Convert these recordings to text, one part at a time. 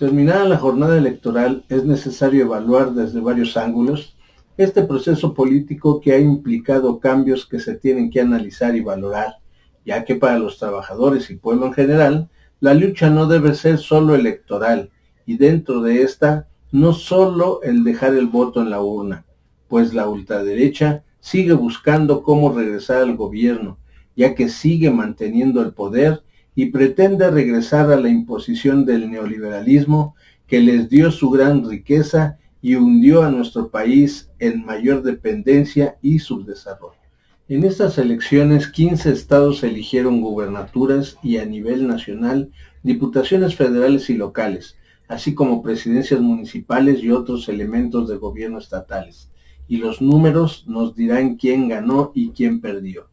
Terminada la jornada electoral, es necesario evaluar desde varios ángulos este proceso político que ha implicado cambios que se tienen que analizar y valorar, ya que para los trabajadores y pueblo en general, la lucha no debe ser solo electoral, y dentro de esta, no solo el dejar el voto en la urna, pues la ultraderecha sigue buscando cómo regresar al gobierno, ya que sigue manteniendo el poder y pretende regresar a la imposición del neoliberalismo que les dio su gran riqueza y hundió a nuestro país en mayor dependencia y subdesarrollo. En estas elecciones, 15 estados eligieron gubernaturas y a nivel nacional, diputaciones federales y locales, así como presidencias municipales y otros elementos de gobierno estatales. Y los números nos dirán quién ganó y quién perdió.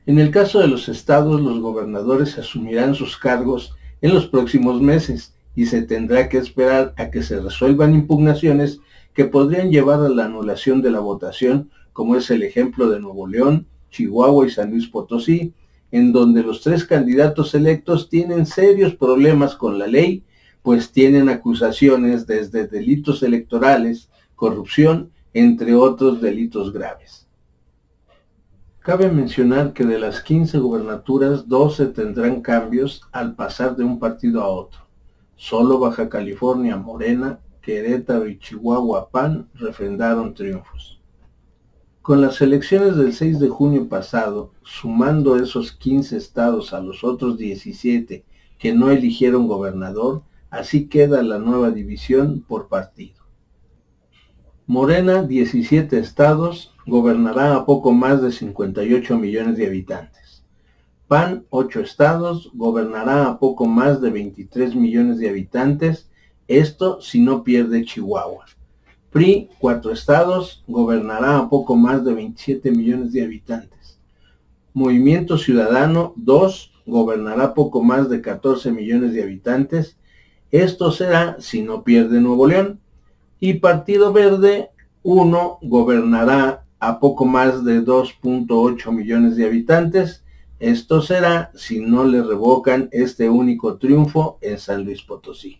En el caso de los estados, los gobernadores asumirán sus cargos en los próximos meses y se tendrá que esperar a que se resuelvan impugnaciones que podrían llevar a la anulación de la votación, como es el ejemplo de Nuevo León, Chihuahua y San Luis Potosí, en donde los 3 candidatos electos tienen serios problemas con la ley, pues tienen acusaciones desde delitos electorales, corrupción, entre otros delitos graves. Cabe mencionar que de las 15 gubernaturas, 12 tendrán cambios al pasar de un partido a otro. Solo Baja California, Morena, Querétaro y Chihuahua, PAN, refrendaron triunfos. Con las elecciones del 6 de junio pasado, sumando esos 15 estados a los otros 17 que no eligieron gobernador, así queda la nueva división por partido. Morena, 17 estados, gobernará a poco más de 58 millones de habitantes. PAN, 8 estados, gobernará a poco más de 23 millones de habitantes, esto si no pierde Chihuahua. PRI, 4 estados, gobernará a poco más de 27 millones de habitantes. Movimiento Ciudadano, 2, gobernará poco más de 14 millones de habitantes, esto será si no pierde Nuevo León. Y Partido Verde, 1, gobernará a poco más de 2.8 millones de habitantes. Esto será si no le revocan este único triunfo en San Luis Potosí.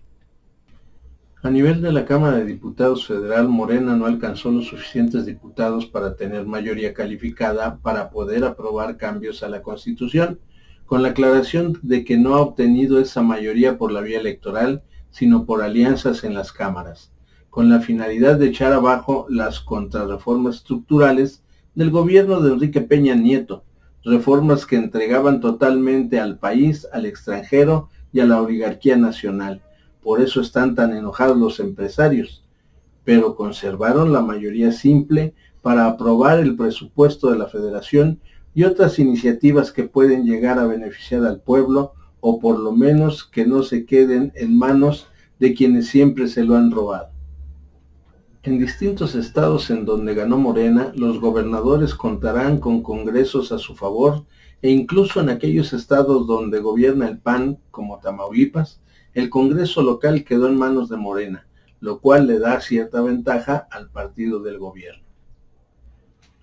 A nivel de la Cámara de Diputados Federal, Morena no alcanzó los suficientes diputados para tener mayoría calificada para poder aprobar cambios a la Constitución, con la aclaración de que no ha obtenido esa mayoría por la vía electoral, sino por alianzas en las cámaras, con la finalidad de echar abajo las contrarreformas estructurales del gobierno de Enrique Peña Nieto, reformas que entregaban totalmente al país, al extranjero y a la oligarquía nacional. Por eso están tan enojados los empresarios, pero conservaron la mayoría simple para aprobar el presupuesto de la Federación y otras iniciativas que pueden llegar a beneficiar al pueblo, o por lo menos que no se queden en manos de quienes siempre se lo han robado. En distintos estados en donde ganó Morena, los gobernadores contarán con congresos a su favor, e incluso en aquellos estados donde gobierna el PAN, como Tamaulipas, el Congreso local quedó en manos de Morena, lo cual le da cierta ventaja al partido del gobierno.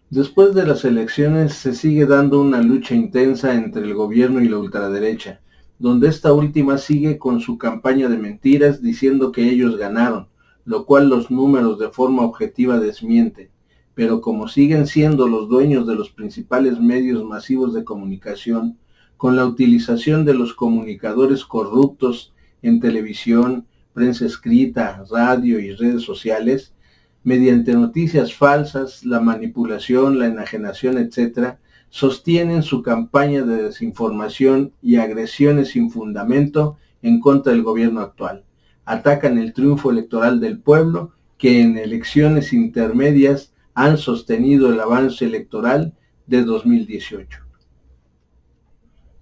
Después de las elecciones se sigue dando una lucha intensa entre el gobierno y la ultraderecha, donde esta última sigue con su campaña de mentiras diciendo que ellos ganaron, lo cual los números de forma objetiva desmienten, pero como siguen siendo los dueños de los principales medios masivos de comunicación, con la utilización de los comunicadores corruptos en televisión, prensa escrita, radio y redes sociales, mediante noticias falsas, la manipulación, la enajenación, etc., sostienen su campaña de desinformación y agresiones sin fundamento en contra del gobierno actual. Atacan el triunfo electoral del pueblo, que en elecciones intermedias han sostenido el avance electoral de 2018.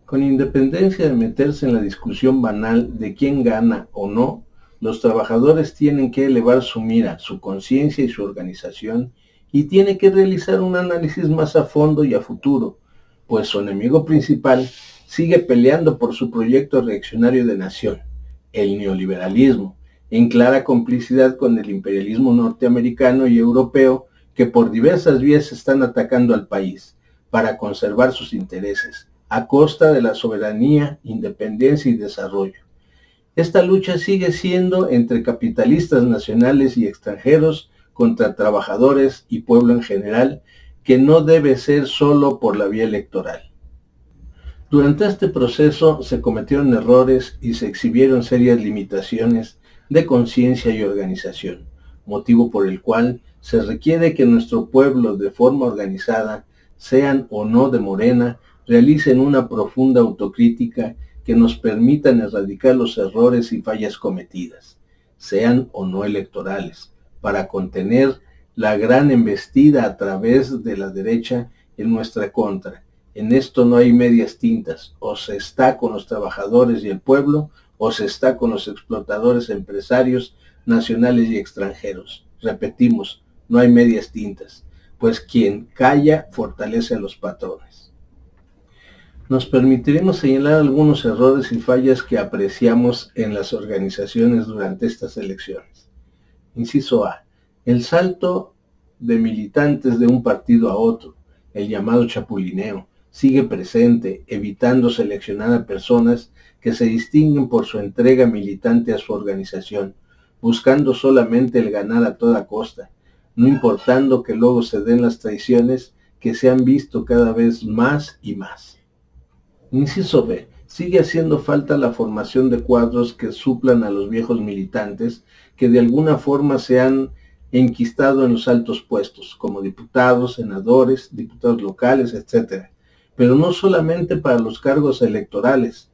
Con independencia de meterse en la discusión banal de quién gana o no, los trabajadores tienen que elevar su mira, su conciencia y su organización, y tienen que realizar un análisis más a fondo y a futuro, pues su enemigo principal sigue peleando por su proyecto reaccionario de nación, el neoliberalismo, en clara complicidad con el imperialismo norteamericano y europeo, que por diversas vías están atacando al país para conservar sus intereses, a costa de la soberanía, independencia y desarrollo. Esta lucha sigue siendo entre capitalistas nacionales y extranjeros contra trabajadores y pueblo en general, que no debe ser solo por la vía electoral. Durante este proceso se cometieron errores y se exhibieron serias limitaciones de conciencia y organización, motivo por el cual se requiere que nuestro pueblo de forma organizada, sean o no de Morena, realicen una profunda autocrítica que nos permitan erradicar los errores y fallas cometidas, sean o no electorales, para contener la gran embestida a través de la derecha en nuestra contra. En esto no hay medias tintas, o se está con los trabajadores y el pueblo, o se está con los explotadores empresarios nacionales y extranjeros. Repetimos, no hay medias tintas, pues quien calla fortalece a los patrones. Nos permitiremos señalar algunos errores y fallas que apreciamos en las organizaciones durante estas elecciones. Inciso A. El salto de militantes de un partido a otro, el llamado chapulineo, sigue presente, evitando seleccionar a personas que se distinguen por su entrega militante a su organización, buscando solamente el ganar a toda costa, no importando que luego se den las traiciones que se han visto cada vez más y más. Inciso B. Sigue haciendo falta la formación de cuadros que suplan a los viejos militantes que de alguna forma se han enquistado en los altos puestos, como diputados, senadores, diputados locales, etc. Pero no solamente para los cargos electorales.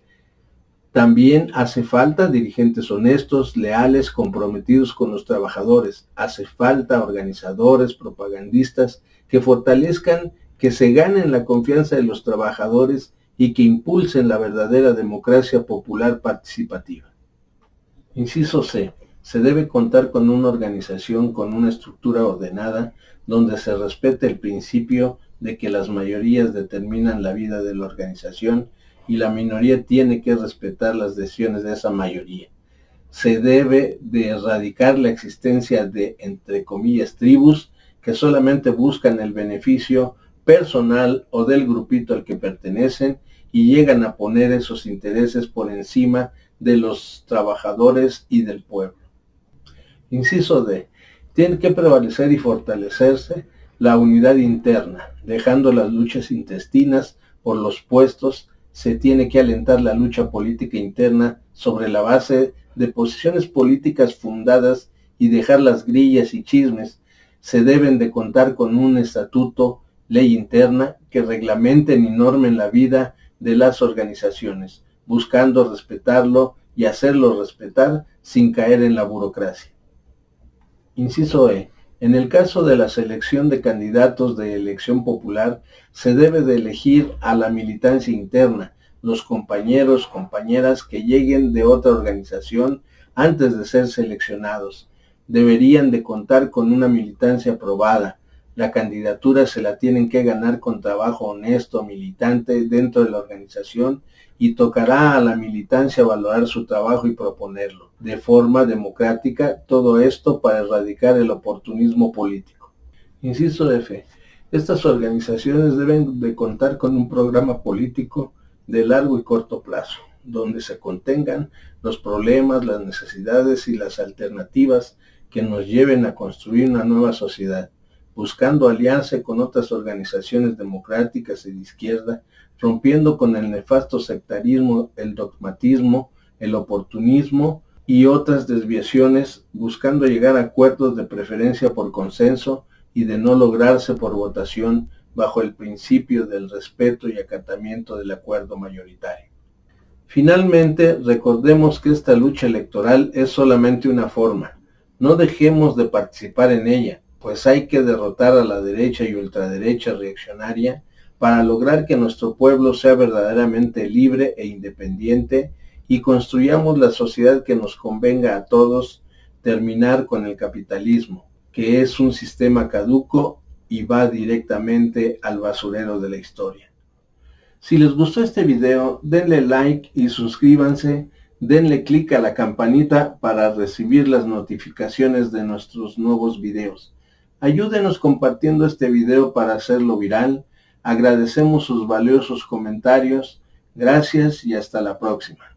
También hace falta dirigentes honestos, leales, comprometidos con los trabajadores. Hace falta organizadores, propagandistas que fortalezcan, que se ganen la confianza de los trabajadores y que impulsen la verdadera democracia popular participativa. Inciso C. Se debe contar con una organización con una estructura ordenada donde se respete el principio de que las mayorías determinan la vida de la organización y la minoría tiene que respetar las decisiones de esa mayoría. Se debe de erradicar la existencia de, entre comillas, tribus que solamente buscan el beneficio personal o del grupito al que pertenecen y llegan a poner esos intereses por encima de los trabajadores y del pueblo. Inciso D. Tiene que prevalecer y fortalecerse la unidad interna, dejando las luchas intestinas por los puestos. Se tiene que alentar la lucha política interna sobre la base de posiciones políticas fundadas y dejar las grillas y chismes. Se deben de contar con un estatuto, ley interna, que reglamenten y normen la vida de las organizaciones, buscando respetarlo y hacerlo respetar sin caer en la burocracia. Inciso E. En el caso de la selección de candidatos de elección popular, se debe de elegir a la militancia interna, los compañeros, compañeras que lleguen de otra organización antes de ser seleccionados. Deberían de contar con una militancia aprobada. La candidatura se la tienen que ganar con trabajo honesto, militante dentro de la organización, y tocará a la militancia valorar su trabajo y proponerlo de forma democrática, todo esto para erradicar el oportunismo político. Inciso F. Estas organizaciones deben de contar con un programa político de largo y corto plazo, donde se contengan los problemas, las necesidades y las alternativas que nos lleven a construir una nueva sociedad, buscando aliarse con otras organizaciones democráticas y de izquierda, rompiendo con el nefasto sectarismo, el dogmatismo, el oportunismo y otras desviaciones, buscando llegar a acuerdos de preferencia por consenso y de no lograrse por votación bajo el principio del respeto y acatamiento del acuerdo mayoritario. Finalmente, recordemos que esta lucha electoral es solamente una forma. No dejemos de participar en ella, pues hay que derrotar a la derecha y ultraderecha reaccionaria para lograr que nuestro pueblo sea verdaderamente libre e independiente y construyamos la sociedad que nos convenga a todos, terminar con el capitalismo, que es un sistema caduco y va directamente al basurero de la historia. Si les gustó este video, denle like y suscríbanse, denle clic a la campanita para recibir las notificaciones de nuestros nuevos videos. Ayúdenos compartiendo este video para hacerlo viral. Agradecemos sus valiosos comentarios. Gracias y hasta la próxima.